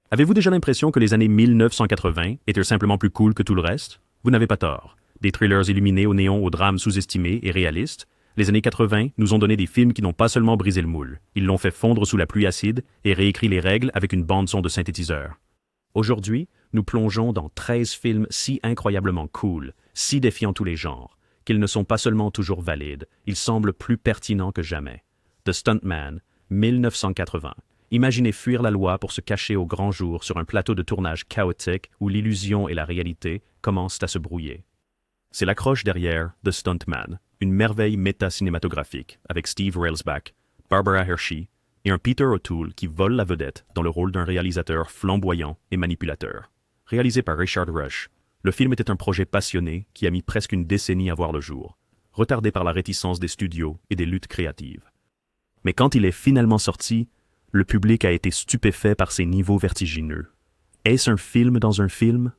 Avez-vous déjà l'impression que les années 1980 étaient simplement plus cool que tout le reste? Vous n'avez pas tort. Des thrillers illuminés au néon aux drames sous-estimés et réalistes, les années 80 nous ont donné des films qui n'ont pas seulement brisé le moule, ils l'ont fait fondre sous la pluie acide et réécrit les règles avec une bande-son de synthétiseur. Aujourd'hui, nous plongeons dans 13 films si incroyablement cool, si défiant tous les genres, qu'ils ne sont pas seulement toujours valides, ils semblent plus pertinents que jamais. The Stuntman, 1980. Imaginez fuir la loi pour se cacher au grand jour sur un plateau de tournage chaotique où l'illusion et la réalité commencent à se brouiller. C'est l'accroche derrière The Stuntman, une merveille méta-cinématographique avec Steve Railsback, Barbara Hershey et un Peter O'Toole qui vole la vedette dans le rôle d'un réalisateur flamboyant et manipulateur. Réalisé par Richard Rush, le film était un projet passionné qui a mis presque une décennie à voir le jour, retardé par la réticence des studios et des luttes créatives. Mais quand il est finalement sorti, le public a été stupéfait par ses niveaux vertigineux. Est-ce un film dans un film?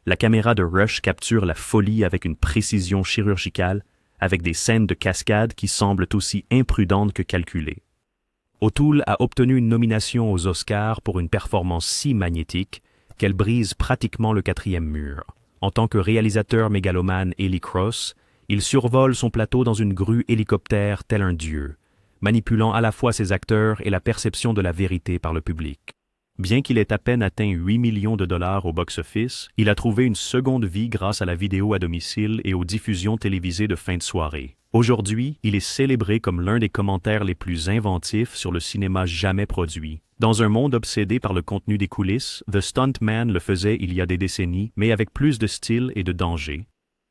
La caméra de Rush capture la folie avec une précision chirurgicale, avec des scènes de cascade qui semblent aussi imprudentes que calculées. O'Toole a obtenu une nomination aux Oscars pour une performance si magnétique qu'elle brise pratiquement le quatrième mur. En tant que réalisateur mégalomane Eli Cross, il survole son plateau dans une grue hélicoptère tel un dieu, manipulant à la fois ses acteurs et la perception de la vérité par le public. Bien qu'il ait à peine atteint 8 millions de dollars au box-office, il a trouvé une seconde vie grâce à la vidéo à domicile et aux diffusions télévisées de fin de soirée. Aujourd'hui, il est célébré comme l'un des commentaires les plus inventifs sur le cinéma jamais produit. Dans un monde obsédé par le contenu des coulisses, The Stuntman le faisait il y a des décennies, mais avec plus de style et de danger.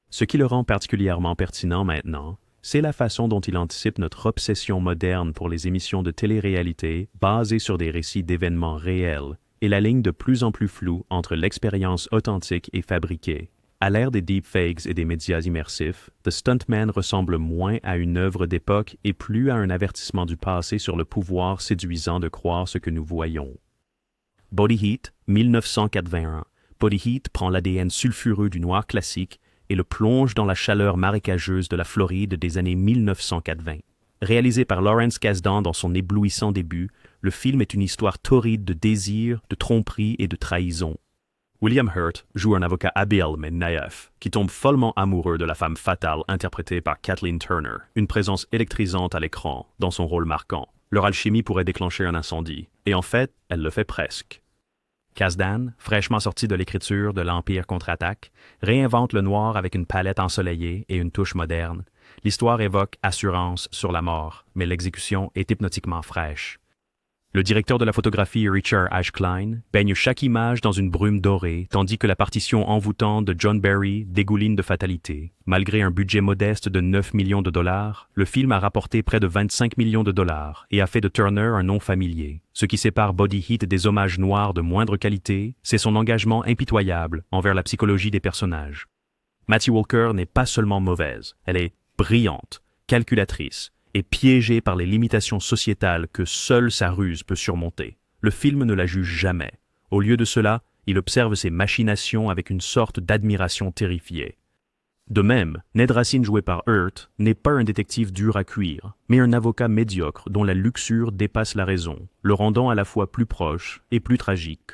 Ce qui le rend particulièrement pertinent maintenant, c'est la façon dont il anticipe notre obsession moderne pour les émissions de télé-réalité basées sur des récits d'événements réels et la ligne de plus en plus floue entre l'expérience authentique et fabriquée. À l'ère des deepfakes et des médias immersifs, The Stuntman ressemble moins à une œuvre d'époque et plus à un avertissement du passé sur le pouvoir séduisant de croire ce que nous voyons. Body Heat, 1981. Body Heat prend l'ADN sulfureux du noir classique et le plonge dans la chaleur marécageuse de la Floride des années 1980. Réalisé par Lawrence Kasdan dans son éblouissant début, le film est une histoire torride de désir, de tromperie et de trahison. William Hurt joue un avocat habile mais naïf, qui tombe follement amoureux de la femme fatale interprétée par Kathleen Turner, une présence électrisante à l'écran, dans son rôle marquant. Leur alchimie pourrait déclencher un incendie, et en fait, elle le fait presque. Kasdan, fraîchement sorti de l'écriture de l'Empire contre-attaque, réinvente le noir avec une palette ensoleillée et une touche moderne. L'histoire évoque assurance sur la mort, mais l'exécution est hypnotiquement fraîche. Le directeur de la photographie Richard Ashcline baigne chaque image dans une brume dorée, tandis que la partition envoûtante de John Barry dégouline de fatalité. Malgré un budget modeste de 9 millions de dollars, le film a rapporté près de 25 millions de dollars et a fait de Turner un nom familier. Ce qui sépare Body Heat des hommages noirs de moindre qualité, c'est son engagement impitoyable envers la psychologie des personnages. Matthew Walker n'est pas seulement mauvaise, elle est brillante, calculatrice, et piégée par les limitations sociétales que seule sa ruse peut surmonter. Le film ne la juge jamais. Au lieu de cela, il observe ses machinations avec une sorte d'admiration terrifiée. De même, Ned Racine joué par Hurt n'est pas un détective dur à cuire, mais un avocat médiocre dont la luxure dépasse la raison, le rendant à la fois plus proche et plus tragique.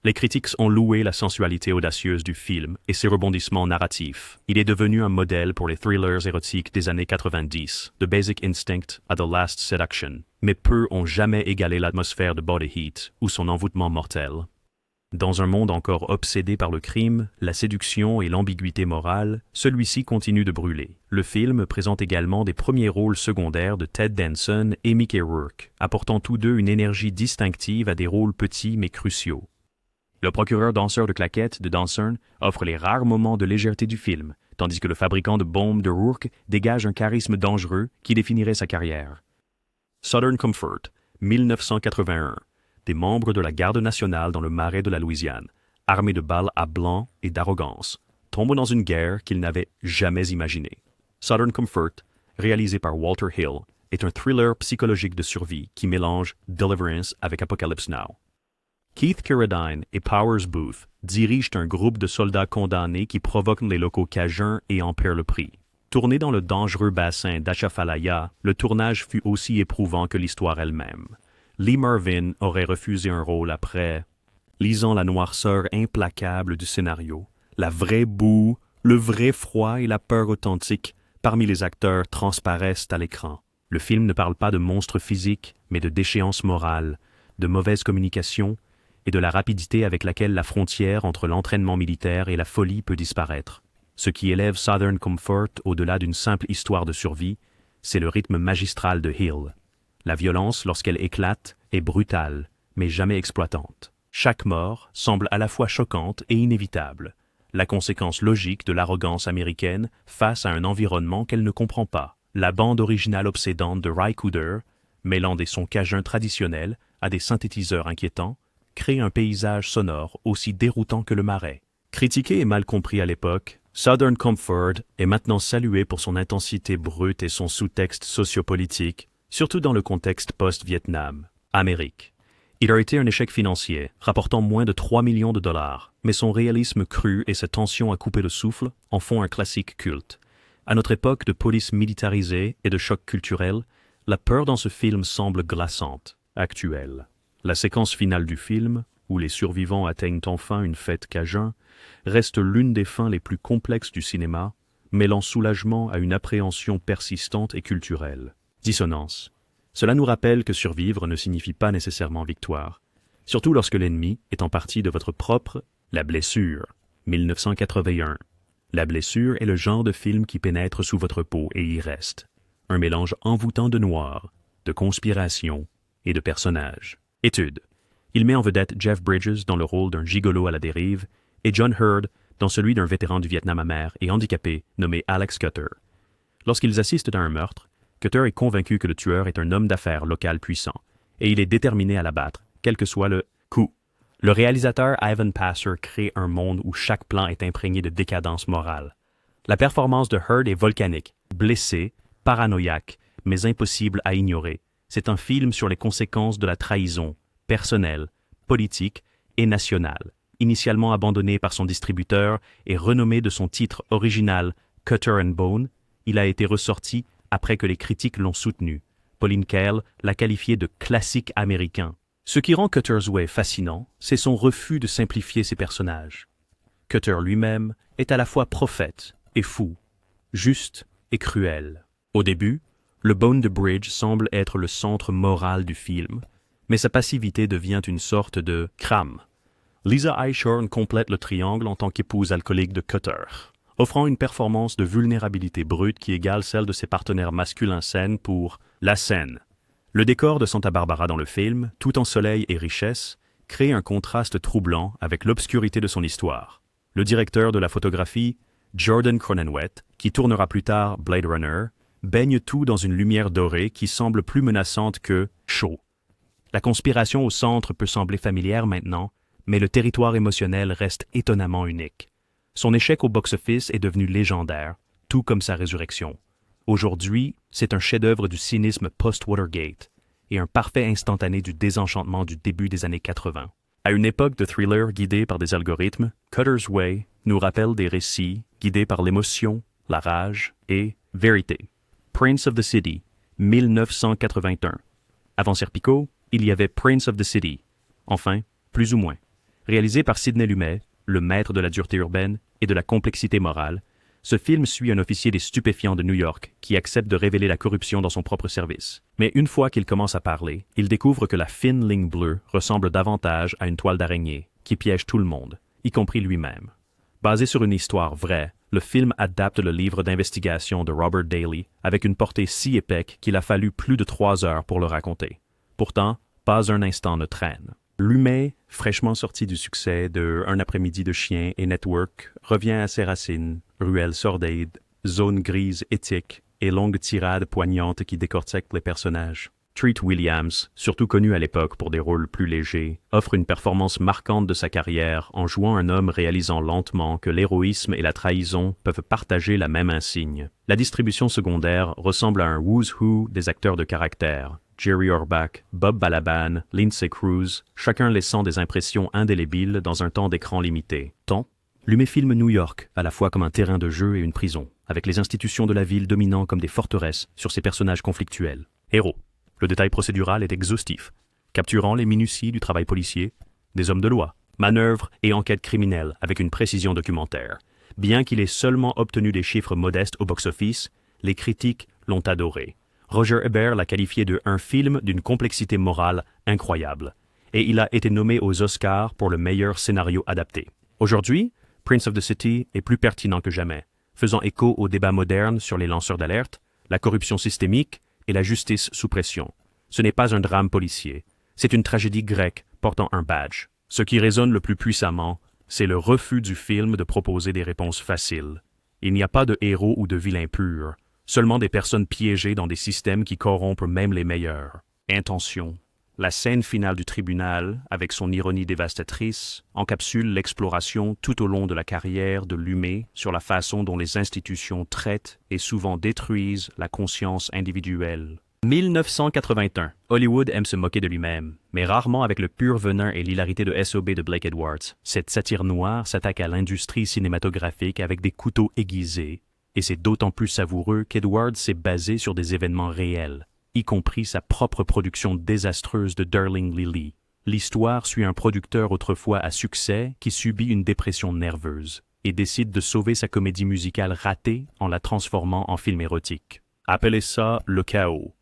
Les critiques ont loué la sensualité audacieuse du film et ses rebondissements narratifs. Il est devenu un modèle pour les thrillers érotiques des années 90, de Basic Instinct à The Last Seduction, mais peu ont jamais égalé l'atmosphère de Body Heat ou son envoûtement mortel. Dans un monde encore obsédé par le crime, la séduction et l'ambiguïté morale, celui-ci continue de brûler. Le film présente également des premiers rôles secondaires de Ted Danson et Mickey Rourke, apportant tous deux une énergie distinctive à des rôles petits mais cruciaux. Le procureur danseur de claquettes de Danson offre les rares moments de légèreté du film, tandis que le fabricant de bombes de Rourke dégage un charisme dangereux qui définirait sa carrière. Southern Comfort, 1981. Des membres de la garde nationale dans le marais de la Louisiane, armés de balles à blanc et d'arrogance, tombent dans une guerre qu'ils n'avaient jamais imaginée. Southern Comfort, réalisé par Walter Hill, est un thriller psychologique de survie qui mélange Deliverance avec Apocalypse Now. Keith Carradine et Powers Booth dirigent un groupe de soldats condamnés qui provoquent les locaux cajuns et en paient le prix. Tourné dans le dangereux bassin d'Achafalaya, le tournage fut aussi éprouvant que l'histoire elle-même. Lee Marvin aurait refusé un rôle après lisant la noirceur implacable du scénario, la vraie boue, le vrai froid et la peur authentique parmi les acteurs transparaissent à l'écran. Le film ne parle pas de monstres physiques, mais de déchéance morale, de mauvaise communication et de la rapidité avec laquelle la frontière entre l'entraînement militaire et la folie peut disparaître. Ce qui élève Southern Comfort au-delà d'une simple histoire de survie, c'est le rythme magistral de Hill. La violence, lorsqu'elle éclate, est brutale, mais jamais exploitante. Chaque mort semble à la fois choquante et inévitable, la conséquence logique de l'arrogance américaine face à un environnement qu'elle ne comprend pas. La bande originale obsédante de Ry Cooder, mêlant des sons cajuns traditionnels à des synthétiseurs inquiétants, crée un paysage sonore aussi déroutant que le marais. Critiqué et mal compris à l'époque, Southern Comfort est maintenant salué pour son intensité brute et son sous-texte sociopolitique, surtout dans le contexte post-Vietnam. Amérique. Il a été un échec financier, rapportant moins de 3 millions de dollars, mais son réalisme cru et sa tension à couper le souffle en font un classique culte. À notre époque de police militarisée et de choc culturel, la peur dans ce film semble glaçante, actuelle. La séquence finale du film, où les survivants atteignent enfin une fête cajun, reste l'une des fins les plus complexes du cinéma, mêlant soulagement à une appréhension persistante et culturelle. Dissonance. Cela nous rappelle que survivre ne signifie pas nécessairement victoire, surtout lorsque l'ennemi est en partie de votre propre. La blessure, 1981. La blessure est le genre de film qui pénètre sous votre peau et y reste. Un mélange envoûtant de noir, de conspiration et de personnages. Étude. Il met en vedette Jeff Bridges dans le rôle d'un gigolo à la dérive et John Hurd dans celui d'un vétéran du Vietnam amer et handicapé nommé Alex Cutter. Lorsqu'ils assistent à un meurtre, Cutter est convaincu que le tueur est un homme d'affaires local puissant et il est déterminé à l'abattre, quel que soit le coup. Le réalisateur Ivan Passer crée un monde où chaque plan est imprégné de décadence morale. La performance de Hurd est volcanique, blessé, paranoïaque, mais impossible à ignorer. C'est un film sur les conséquences de la trahison, personnelle, politique et nationale, initialement abandonné par son distributeur et renommé de son titre original Cutter and Bone. Il a été ressorti après que les critiques l'ont soutenu. Pauline Kael l'a qualifié de classique américain. Ce qui rend Cutter's Way fascinant, c'est son refus de simplifier ses personnages. Cutter lui-même est à la fois prophète et fou, juste et cruel. Au début, le Bone de Bridge semble être le centre moral du film, mais sa passivité devient une sorte de crame. Lisa Eichhorn complète le triangle en tant qu'épouse alcoolique de Cutter, offrant une performance de vulnérabilité brute qui égale celle de ses partenaires masculins scène pour La Scène. Le décor de Santa Barbara dans le film, tout en soleil et richesse, crée un contraste troublant avec l'obscurité de son histoire. Le directeur de la photographie, Jordan Cronenweth, qui tournera plus tard Blade Runner, baigne tout dans une lumière dorée qui semble plus menaçante que chaud. La conspiration au centre peut sembler familière maintenant, mais le territoire émotionnel reste étonnamment unique. Son échec au box-office est devenu légendaire, tout comme sa résurrection. Aujourd'hui, c'est un chef-d'œuvre du cynisme post-Watergate et un parfait instantané du désenchantement du début des années 80. À une époque de thriller guidé par des algorithmes, Cutter's Way nous rappelle des récits guidés par l'émotion, la rage et vérité. Prince of the City, 1981. Avant Serpico, il y avait Prince of the City. Enfin, plus ou moins. Réalisé par Sidney Lumet, le maître de la dureté urbaine et de la complexité morale, ce film suit un officier des stupéfiants de New York qui accepte de révéler la corruption dans son propre service. Mais une fois qu'il commence à parler, il découvre que la fine ligne bleue ressemble davantage à une toile d'araignée qui piège tout le monde, y compris lui-même. Basé sur une histoire vraie, le film adapte le livre d'investigation de Robert Daly avec une portée si épaisse qu'il a fallu plus de 3 heures pour le raconter. Pourtant, pas un instant ne traîne. Lumet, fraîchement sorti du succès de Un après-midi de chien et Network, revient à ses racines, ruelles sordides, zones grises éthiques et longues tirades poignantes qui décortiquent les personnages. Treat Williams, surtout connu à l'époque pour des rôles plus légers, offre une performance marquante de sa carrière en jouant un homme réalisant lentement que l'héroïsme et la trahison peuvent partager la même insigne. La distribution secondaire ressemble à un who's who des acteurs de caractère. Jerry Orbach, Bob Balaban, Lindsay Cruz, chacun laissant des impressions indélébiles dans un temps d'écran limité. Temps. Lumet filme New York, à la fois comme un terrain de jeu et une prison, avec les institutions de la ville dominant comme des forteresses sur ses personnages conflictuels. Héros. Le détail procédural est exhaustif, capturant les minuties du travail policier, des hommes de loi, manœuvre et enquête criminelle avec une précision documentaire. Bien qu'il ait seulement obtenu des chiffres modestes au box-office, les critiques l'ont adoré. Roger Ebert l'a qualifié de un film d'une complexité morale incroyable. Et il a été nommé aux Oscars pour le meilleur scénario adapté. Aujourd'hui, Prince of the City est plus pertinent que jamais, faisant écho aux débats modernes sur les lanceurs d'alerte, la corruption systémique et la justice sous pression. Ce n'est pas un drame policier, c'est une tragédie grecque portant un badge. Ce qui résonne le plus puissamment, c'est le refus du film de proposer des réponses faciles. Il n'y a pas de héros ou de vilains purs, seulement des personnes piégées dans des systèmes qui corrompent même les meilleurs. Intention. La scène finale du tribunal, avec son ironie dévastatrice, encapsule l'exploration tout au long de la carrière de Lumet sur la façon dont les institutions traitent et souvent détruisent la conscience individuelle. 1981. Hollywood aime se moquer de lui-même, mais rarement avec le pur venin et l'hilarité de S.O.B. de Blake Edwards. Cette satire noire s'attaque à l'industrie cinématographique avec des couteaux aiguisés, et c'est d'autant plus savoureux qu'Edwards s'est basé sur des événements réels, y compris sa propre production désastreuse de Darling Lily. L'histoire suit un producteur autrefois à succès qui subit une dépression nerveuse et décide de sauver sa comédie musicale ratée en la transformant en film érotique. Appelez ça le chaos.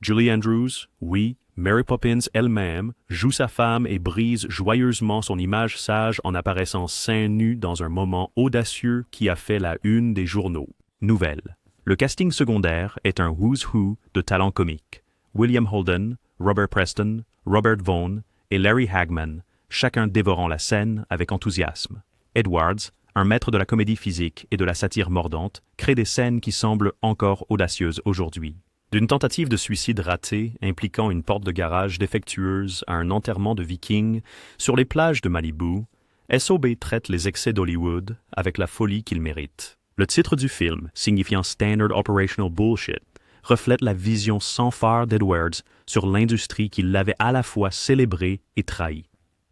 Julie Andrews, oui, Mary Poppins elle-même, joue sa femme et brise joyeusement son image sage en apparaissant seins nus dans un moment audacieux qui a fait la une des journaux. Nouvelle. Le casting secondaire est un who's who de talents comiques. William Holden, Robert Preston, Robert Vaughn et Larry Hagman, chacun dévorant la scène avec enthousiasme. Edwards, un maître de la comédie physique et de la satire mordante, crée des scènes qui semblent encore audacieuses aujourd'hui. D'une tentative de suicide ratée impliquant une porte de garage défectueuse à un enterrement de vikings sur les plages de Malibu, S.O.B. traite les excès d'Hollywood avec la folie qu'ils méritent. Le titre du film, signifiant Standard Operational Bullshit, reflète la vision sans phare d'Edwards sur l'industrie qui l'avait à la fois célébrée et trahi.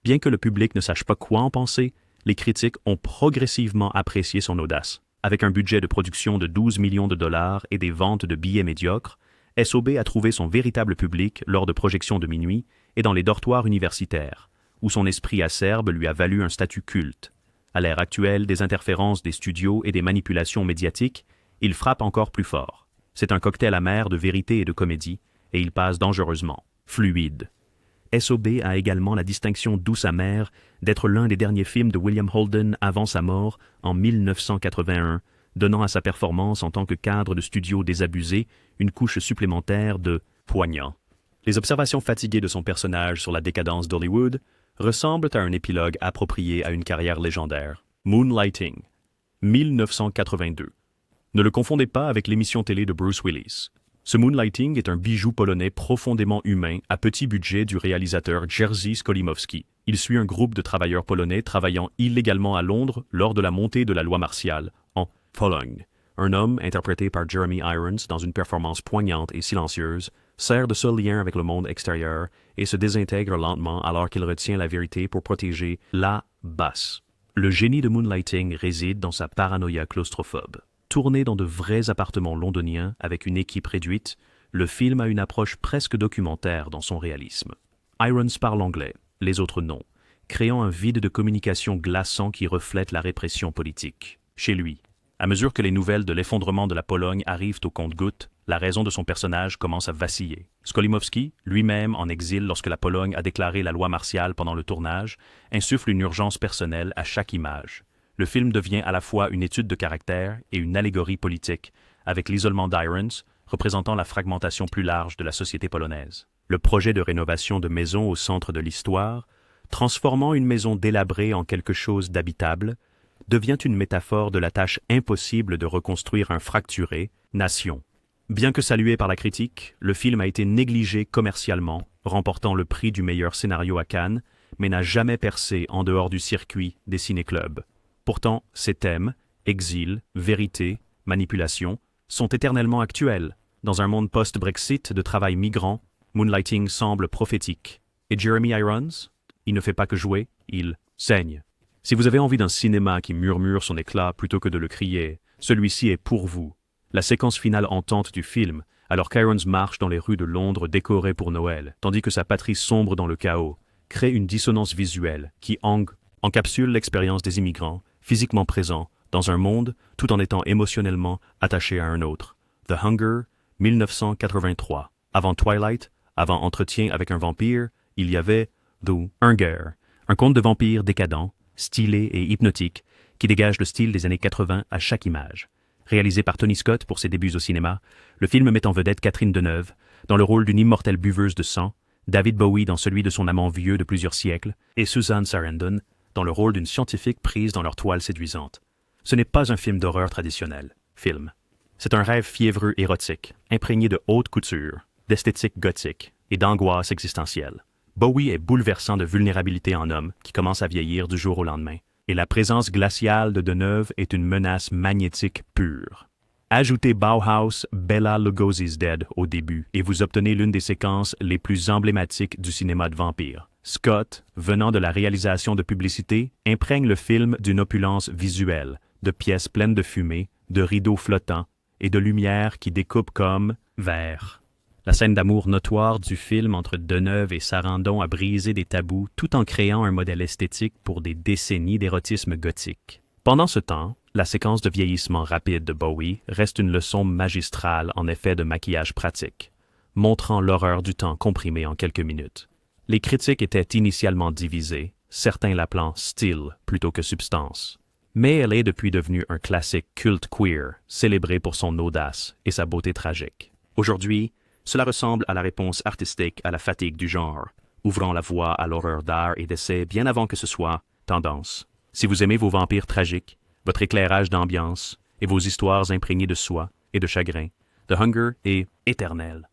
Bien que le public ne sache pas quoi en penser, les critiques ont progressivement apprécié son audace. Avec un budget de production de 12 millions de dollars et des ventes de billets médiocres, S.O.B. a trouvé son véritable public lors de projections de minuit et dans les dortoirs universitaires, où son esprit acerbe lui a valu un statut culte. À l'ère actuelle des interférences des studios et des manipulations médiatiques, il frappe encore plus fort. C'est un cocktail amer de vérité et de comédie, et il passe dangereusement. Fluide. S.O.B. a également la distinction douce amère d'être l'un des derniers films de William Holden avant sa mort en 1981, donnant à sa performance en tant que cadre de studio désabusé une couche supplémentaire de poignant. Les observations fatiguées de son personnage sur la décadence d'Hollywood ressemblent à un épilogue approprié à une carrière légendaire. Moonlighting, 1982. Ne le confondez pas avec l'émission télé de Bruce Willis. Ce Moonlighting est un bijou polonais profondément humain à petit budget du réalisateur Jerzy Skolimowski. Il suit un groupe de travailleurs polonais travaillant illégalement à Londres lors de la montée de la loi martiale, en Pologne. Un homme, interprété par Jeremy Irons dans une performance poignante et silencieuse, sert de seul lien avec le monde extérieur et se désintègre lentement alors qu'il retient la vérité pour protéger la basse. Le génie de Moonlighting réside dans sa paranoïa claustrophobe. Tourné dans de vrais appartements londoniens avec une équipe réduite, le film a une approche presque documentaire dans son réalisme. Irons parle anglais, les autres non, créant un vide de communication glaçant qui reflète la répression politique. Chez lui, à mesure que les nouvelles de l'effondrement de la Pologne arrivent au compte-gouttes, la raison de son personnage commence à vaciller. Skolimowski, lui-même en exil lorsque la Pologne a déclaré la loi martiale pendant le tournage, insuffle une urgence personnelle à chaque image. Le film devient à la fois une étude de caractère et une allégorie politique, avec l'isolement d'Irons, représentant la fragmentation plus large de la société polonaise. Le projet de rénovation de maison au centre de l'histoire, transformant une maison délabrée en quelque chose d'habitable, devient une métaphore de la tâche impossible de reconstruire un fracturé, nation. Bien que salué par la critique, le film a été négligé commercialement, remportant le prix du meilleur scénario à Cannes, mais n'a jamais percé en dehors du circuit des ciné-clubs. Pourtant, ces thèmes, exil, vérité, manipulation, sont éternellement actuels. Dans un monde post-Brexit de travail migrant, Moonlighting semble prophétique. Et Jeremy Irons? Il ne fait pas que jouer, il saigne. Si vous avez envie d'un cinéma qui murmure son éclat plutôt que de le crier, celui-ci est pour vous. La séquence finale hantante du film, alors qu'Irons marche dans les rues de Londres décorées pour Noël, tandis que sa patrie sombre dans le chaos, crée une dissonance visuelle qui encapsule l'expérience des immigrants, physiquement présents, dans un monde, tout en étant émotionnellement attachés à un autre. The Hunger, 1983. Avant Twilight, avant Entretien avec un vampire, il y avait The Hunger, un conte de vampires décadent, stylé et hypnotique, qui dégage le style des années 80 à chaque image. Réalisé par Tony Scott pour ses débuts au cinéma, le film met en vedette Catherine Deneuve, dans le rôle d'une immortelle buveuse de sang, David Bowie dans celui de son amant vieux de plusieurs siècles, et Susan Sarandon dans le rôle d'une scientifique prise dans leur toile séduisante. Ce n'est pas un film d'horreur traditionnel, C'est un rêve fiévreux érotique, imprégné de haute couture, d'esthétique gothique et d'angoisse existentielle. Bowie est bouleversant de vulnérabilité en homme qui commence à vieillir du jour au lendemain, et la présence glaciale de Deneuve est une menace magnétique pure. Ajoutez Bauhaus, Bela Lugosi's Dead au début et vous obtenez l'une des séquences les plus emblématiques du cinéma de vampire. Scott, venant de la réalisation de publicité, imprègne le film d'une opulence visuelle, de pièces pleines de fumée, de rideaux flottants et de lumière qui découpent comme verre. La scène d'amour notoire du film entre Deneuve et Sarandon a brisé des tabous tout en créant un modèle esthétique pour des décennies d'érotisme gothique. Pendant ce temps, la séquence de vieillissement rapide de Bowie reste une leçon magistrale en effet de maquillage pratique, montrant l'horreur du temps comprimé en quelques minutes. Les critiques étaient initialement divisées, certains l'appelant style plutôt que substance. Mais elle est depuis devenue un classique culte queer, célébré pour son audace et sa beauté tragique. Aujourd'hui, cela ressemble à la réponse artistique à la fatigue du genre, ouvrant la voie à l'horreur d'art et d'essai bien avant que ce soit tendance. Si vous aimez vos vampires tragiques, votre éclairage d'ambiance et vos histoires imprégnées de soie et de chagrin, The Hunger est éternel.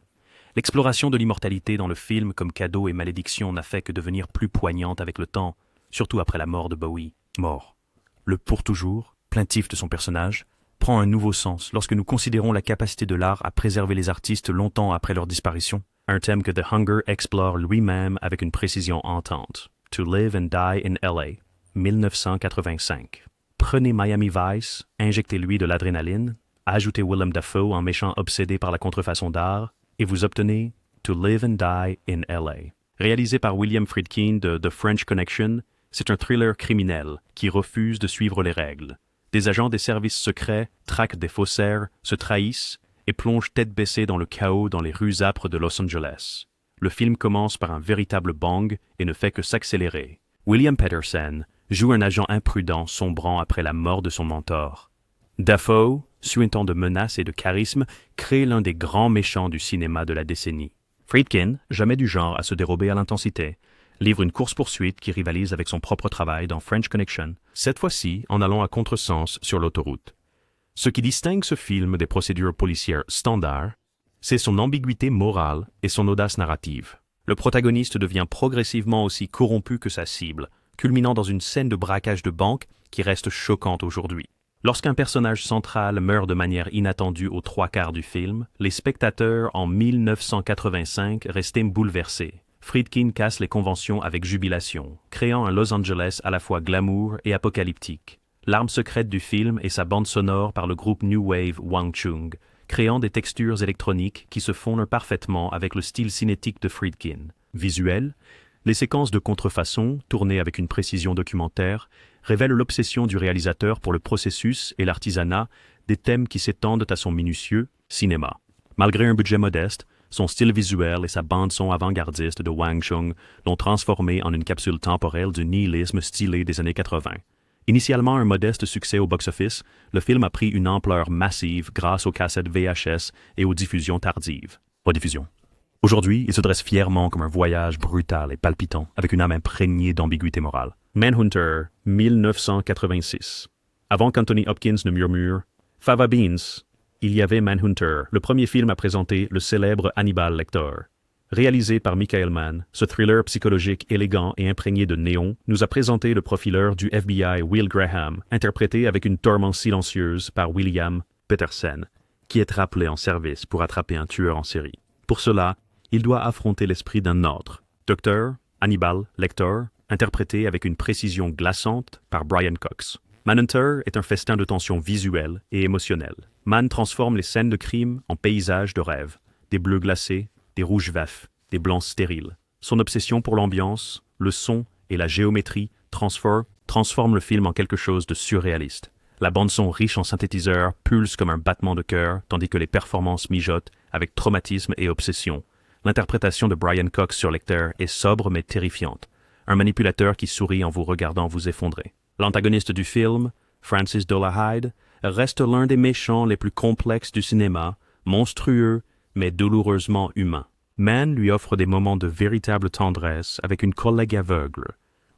L'exploration de l'immortalité dans le film comme cadeau et malédiction n'a fait que devenir plus poignante avec le temps, surtout après la mort de Bowie. Mort. Le pour toujours, plaintif de son personnage, prend un nouveau sens lorsque nous considérons la capacité de l'art à préserver les artistes longtemps après leur disparition, un thème que The Hunger explore lui-même avec une précision hantante. To Live and Die in L.A., 1985. Prenez Miami Vice, injectez-lui de l'adrénaline, ajoutez Willem Dafoe en méchant obsédé par la contrefaçon d'art, et vous obtenez To Live and Die in L.A. Réalisé par William Friedkin de The French Connection, c'est un thriller criminel qui refuse de suivre les règles. Des agents des services secrets traquent des faussaires, se trahissent et plongent tête baissée dans le chaos dans les rues âpres de Los Angeles. Le film commence par un véritable bang et ne fait que s'accélérer. William Petersen joue un agent imprudent sombrant après la mort de son mentor. Dafoe, suintant de menaces et de charisme, crée l'un des grands méchants du cinéma de la décennie. Friedkin, jamais du genre à se dérober à l'intensité, livre une course-poursuite qui rivalise avec son propre travail dans French Connection, cette fois-ci en allant à contresens sur l'autoroute. Ce qui distingue ce film des procédures policières standards, c'est son ambiguïté morale et son audace narrative. Le protagoniste devient progressivement aussi corrompu que sa cible, culminant dans une scène de braquage de banque qui reste choquante aujourd'hui. Lorsqu'un personnage central meurt de manière inattendue aux 3/4 du film, les spectateurs en 1985 restaient bouleversés. Friedkin casse les conventions avec jubilation, créant un Los Angeles à la fois glamour et apocalyptique. L'arme secrète du film est sa bande sonore par le groupe New Wave Wang Chung, créant des textures électroniques qui se fondent parfaitement avec le style cinétique de Friedkin. Visuel, les séquences de contrefaçon, tournées avec une précision documentaire, révèlent l'obsession du réalisateur pour le processus et l'artisanat des thèmes qui s'étendent à son minutieux cinéma. Malgré un budget modeste, son style visuel et sa bande-son avant-gardiste de Wang Chung l'ont transformé en une capsule temporelle du nihilisme stylé des années 80. Initialement un modeste succès au box-office, le film a pris une ampleur massive grâce aux cassettes VHS et aux diffusions tardives. Rediffusion. Aujourd'hui, il se dresse fièrement comme un voyage brutal et palpitant, avec une âme imprégnée d'ambiguïté morale. Manhunter, 1986. Avant qu'Anthony Hopkins ne murmure « Fava Beans », il y avait Manhunter, le premier film à présenter le célèbre Hannibal Lecter. Réalisé par Michael Mann, ce thriller psychologique élégant et imprégné de néon nous a présenté le profileur du FBI Will Graham, interprété avec une tourmente silencieuse par William Petersen, qui est rappelé en service pour attraper un tueur en série. Pour cela, il doit affronter l'esprit d'un autre, Dr. Hannibal Lecter, interprété avec une précision glaçante par Brian Cox. Manhunter est un festin de tension visuelle et émotionnelle. Mann transforme les scènes de crime en paysages de rêve, des bleus glacés, des rouges vifs, des blancs stériles. Son obsession pour l'ambiance, le son et la géométrie transforme le film en quelque chose de surréaliste. La bande-son riche en synthétiseurs pulse comme un battement de cœur, tandis que les performances mijotent avec traumatisme et obsession. L'interprétation de Brian Cox sur Lecter est sobre mais terrifiante. Un manipulateur qui sourit en vous regardant vous effondrer. L'antagoniste du film, Francis Dolarhyde, reste l'un des méchants les plus complexes du cinéma, monstrueux mais douloureusement humain. Mann lui offre des moments de véritable tendresse avec une collègue aveugle,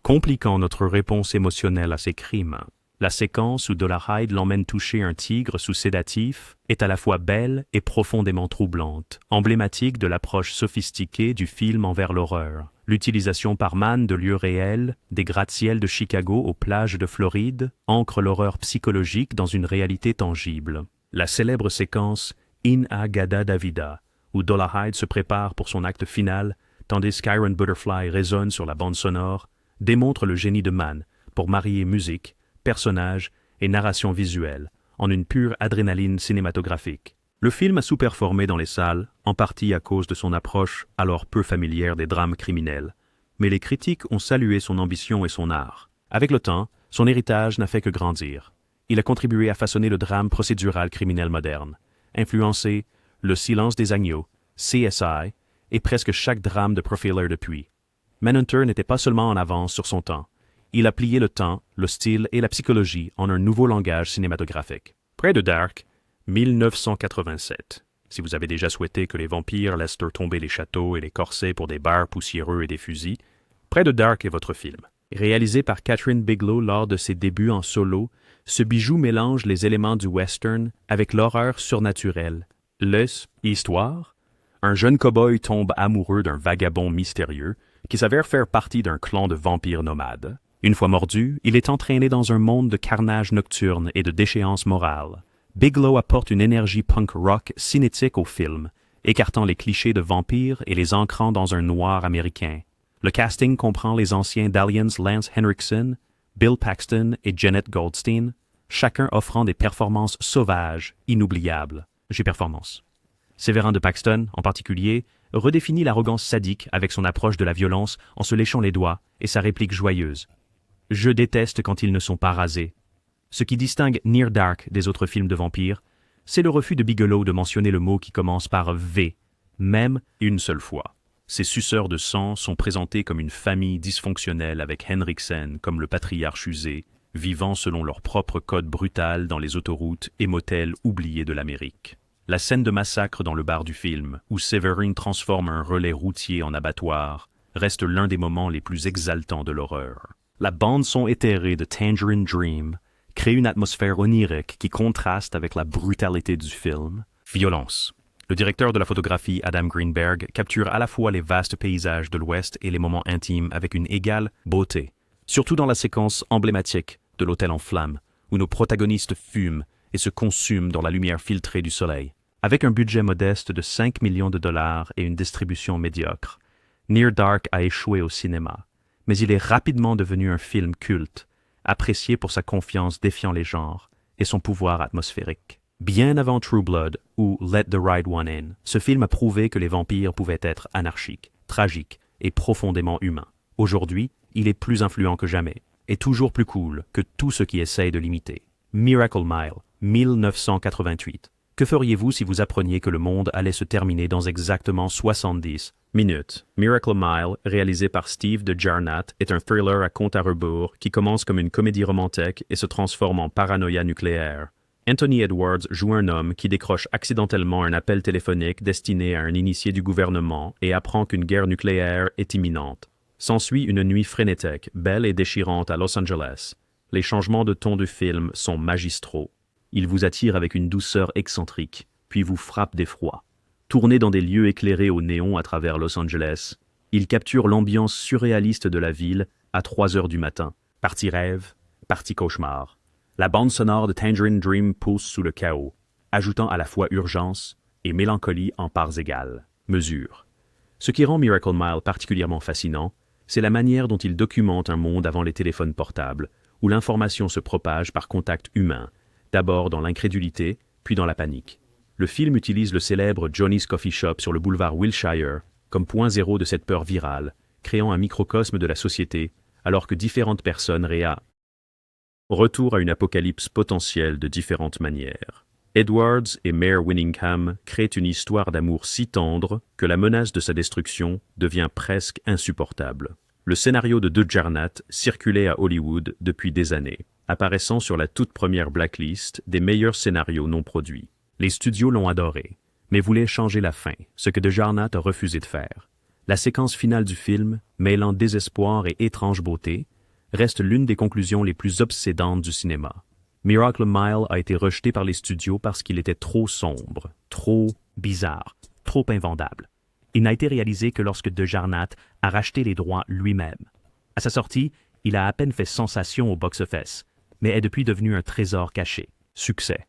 compliquant notre réponse émotionnelle à ses crimes. La séquence où Dolarhyde l'emmène toucher un tigre sous sédatif est à la fois belle et profondément troublante, emblématique de l'approche sophistiquée du film envers l'horreur. L'utilisation par Mann de lieux réels, des gratte-ciels de Chicago aux plages de Floride, ancre l'horreur psychologique dans une réalité tangible. La célèbre séquence In Agada Davida, où Dolarhyde se prépare pour son acte final, tandis qu'Iron Butterfly résonne sur la bande sonore, démontre le génie de Mann pour marier musique, personnages et narration visuelle, en une pure adrénaline cinématographique. Le film a sous-performé dans les salles, en partie à cause de son approche alors peu familière des drames criminels, mais les critiques ont salué son ambition et son art. Avec le temps, son héritage n'a fait que grandir. Il a contribué à façonner le drame procédural criminel moderne, influencé Le silence des agneaux, CSI et presque chaque drame de Profiler depuis. Manhunter n'était pas seulement en avance sur son temps, il a plié le temps, le style et la psychologie en un nouveau langage cinématographique. Près de Dark, 1987. Si vous avez déjà souhaité que les vampires laissent tomber les châteaux et les corsets pour des bars poussiéreux et des fusils, Près de Dark est votre film. Réalisé par Catherine Bigelow lors de ses débuts en solo, ce bijou mélange les éléments du western avec l'horreur surnaturelle. Histoire: un jeune cow-boy tombe amoureux d'un vagabond mystérieux qui s'avère faire partie d'un clan de vampires nomades. Une fois mordu, il est entraîné dans un monde de carnage nocturne et de déchéance morale. Bigelow apporte une énergie punk rock cinétique au film, écartant les clichés de vampires et les ancrant dans un noir américain. Le casting comprend les anciens Dalians Lance Henriksen, Bill Paxton et Janet Goldstein, chacun offrant des performances sauvages, inoubliables. Séverin de Paxton, en particulier, redéfinit l'arrogance sadique avec son approche de la violence en se léchant les doigts et sa réplique joyeuse. « Je déteste quand ils ne sont pas rasés ». Ce qui distingue Near Dark des autres films de vampires, c'est le refus de Bigelow de mentionner le mot qui commence par V, même une seule fois. Ces suceurs de sang sont présentés comme une famille dysfonctionnelle avec Henriksen comme le patriarche usé, vivant selon leur propre code brutal dans les autoroutes et motels oubliés de l'Amérique. La scène de massacre dans le bar du film, où Severin transforme un relais routier en abattoir, reste l'un des moments les plus exaltants de l'horreur. La bande-son éthérée de Tangerine Dream crée une atmosphère onirique qui contraste avec la brutalité du film. Violence. Le directeur de la photographie, Adam Greenberg, capture à la fois les vastes paysages de l'Ouest et les moments intimes avec une égale beauté. Surtout dans la séquence emblématique de l'hôtel en flammes, où nos protagonistes fument et se consument dans la lumière filtrée du soleil. Avec un budget modeste de 5 millions de dollars et une distribution médiocre, Near Dark a échoué au cinéma, mais il est rapidement devenu un film culte, apprécié pour sa confiance défiant les genres et son pouvoir atmosphérique. Bien avant True Blood ou Let the Right One In, ce film a prouvé que les vampires pouvaient être anarchiques, tragiques et profondément humains. Aujourd'hui, il est plus influent que jamais et toujours plus cool que tout ce qui essaye de l'imiter. Miracle Mile, 1988. Que feriez-vous si vous appreniez que le monde allait se terminer dans exactement 70 minutes? Miracle Mile, réalisé par Steve DeJarnat, est un thriller à compte à rebours qui commence comme une comédie romantique et se transforme en paranoïa nucléaire. Anthony Edwards joue un homme qui décroche accidentellement un appel téléphonique destiné à un initié du gouvernement et apprend qu'une guerre nucléaire est imminente. S'ensuit une nuit frénétique, belle et déchirante à Los Angeles. Les changements de ton du film sont magistraux. Il vous attire avec une douceur excentrique, puis vous frappe d'effroi. Tourné dans des lieux éclairés au néon à travers Los Angeles, il capture l'ambiance surréaliste de la ville à 3 heures du matin. Partie rêve, partie cauchemar. La bande sonore de Tangerine Dream pousse sous le chaos, ajoutant à la fois urgence et mélancolie en parts égales. Mesure. Ce qui rend Miracle Mile particulièrement fascinant, c'est la manière dont il documente un monde avant les téléphones portables, où l'information se propage par contact humain, d'abord dans l'incrédulité, puis dans la panique. Le film utilise le célèbre Johnny's Coffee Shop sur le boulevard Wilshire comme point zéro de cette peur virale, créant un microcosme de la société, alors que différentes personnes Retour à une apocalypse potentielle de différentes manières. Edwards et Mare Winningham créent une histoire d'amour si tendre que la menace de sa destruction devient presque insupportable. Le scénario de The Jarnat circulait à Hollywood depuis des années, apparaissant sur la toute première blacklist des meilleurs scénarios non produits. Les studios l'ont adoré, mais voulaient changer la fin, ce que The Jarnat a refusé de faire. La séquence finale du film, mêlant désespoir et étrange beauté, reste l'une des conclusions les plus obsédantes du cinéma. Miracle Mile a été rejeté par les studios parce qu'il était trop sombre, trop bizarre, trop invendable. Il n'a été réalisé que lorsque De Jarnat a racheté les droits lui-même. À sa sortie, il a à peine fait sensation au box-office, mais est depuis devenu un trésor caché. Succès.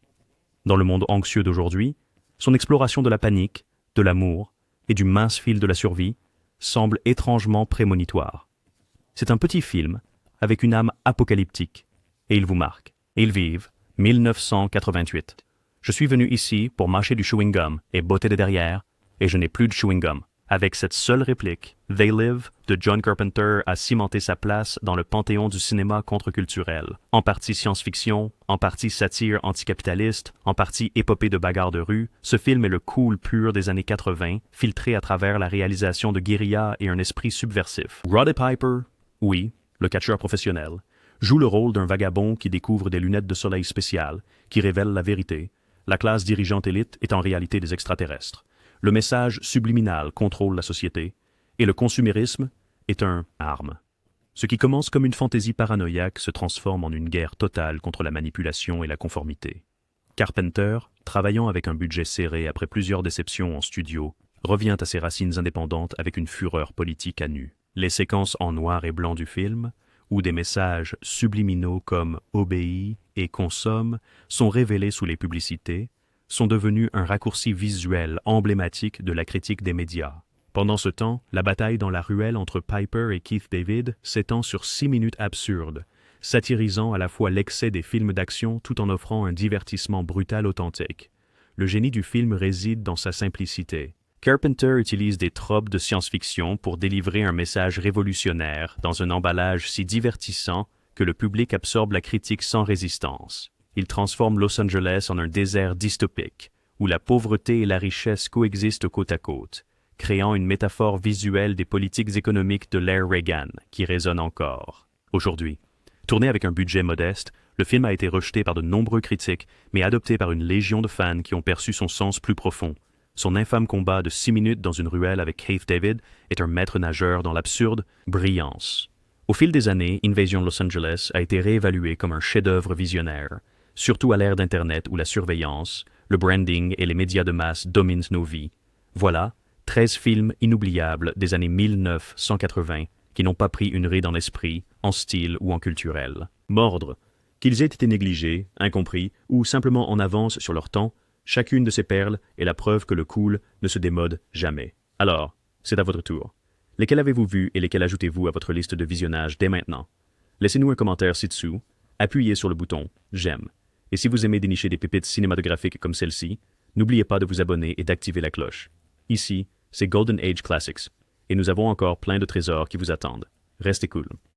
Dans le monde anxieux d'aujourd'hui, son exploration de la panique, de l'amour et du mince fil de la survie semble étrangement prémonitoire. C'est un petit film avec une âme apocalyptique, et il vous marque. Ils vivent 1988. Je suis venu ici pour mâcher du chewing-gum et botter de derrière, et je n'ai plus de chewing-gum. Avec cette seule réplique, They Live de John Carpenter a cimenté sa place dans le panthéon du cinéma contre-culturel. En partie science-fiction, en partie satire anticapitaliste, en partie épopée de bagarres de rue, ce film est le cool pur des années 80, filtré à travers la réalisation de guérilla et un esprit subversif. Roddy Piper, oui, le catcheur professionnel, joue le rôle d'un vagabond qui découvre des lunettes de soleil spéciales, qui révèlent la vérité. La classe dirigeante élite est en réalité des extraterrestres. Le message subliminal contrôle la société, et le consumérisme est un arme. Ce qui commence comme une fantaisie paranoïaque se transforme en une guerre totale contre la manipulation et la conformité. Carpenter, travaillant avec un budget serré après plusieurs déceptions en studio, revient à ses racines indépendantes avec une fureur politique à nu. Les séquences en noir et blanc du film, où des messages subliminaux comme « obéis » et « consomme » sont révélés sous les publicités, sont devenus un raccourci visuel emblématique de la critique des médias. Pendant ce temps, la bataille dans la ruelle entre Piper et Keith David s'étend sur 6 minutes absurdes, satirisant à la fois l'excès des films d'action tout en offrant un divertissement brutal authentique. Le génie du film réside dans sa simplicité. Carpenter utilise des tropes de science-fiction pour délivrer un message révolutionnaire dans un emballage si divertissant que le public absorbe la critique sans résistance. Il transforme Los Angeles en un désert dystopique, où la pauvreté et la richesse coexistent côte à côte, créant une métaphore visuelle des politiques économiques de l'ère Reagan, qui résonne encore. Aujourd'hui, tourné avec un budget modeste, le film a été rejeté par de nombreux critiques, mais adopté par une légion de fans qui ont perçu son sens plus profond. Son infâme combat de 6 minutes dans une ruelle avec Keith David est un maître nageur dans l'absurde brillance. Au fil des années, Invasion Los Angeles a été réévalué comme un chef-d'œuvre visionnaire, surtout à l'ère d'Internet où la surveillance, le branding et les médias de masse dominent nos vies. Voilà 13 films inoubliables des années 1980 qui n'ont pas pris une ride en esprit, en style ou en culturel. Mordre. Qu'ils aient été négligés, incompris ou simplement en avance sur leur temps, chacune de ces perles est la preuve que le cool ne se démode jamais. Alors, c'est à votre tour. Lesquels avez-vous vus et lesquels ajoutez-vous à votre liste de visionnage dès maintenant? Laissez-nous un commentaire ci-dessous, appuyez sur le bouton « J'aime ». Et si vous aimez dénicher des pépites cinématographiques comme celle-ci, n'oubliez pas de vous abonner et d'activer la cloche. Ici, c'est Golden Age Classics, et nous avons encore plein de trésors qui vous attendent. Restez cool.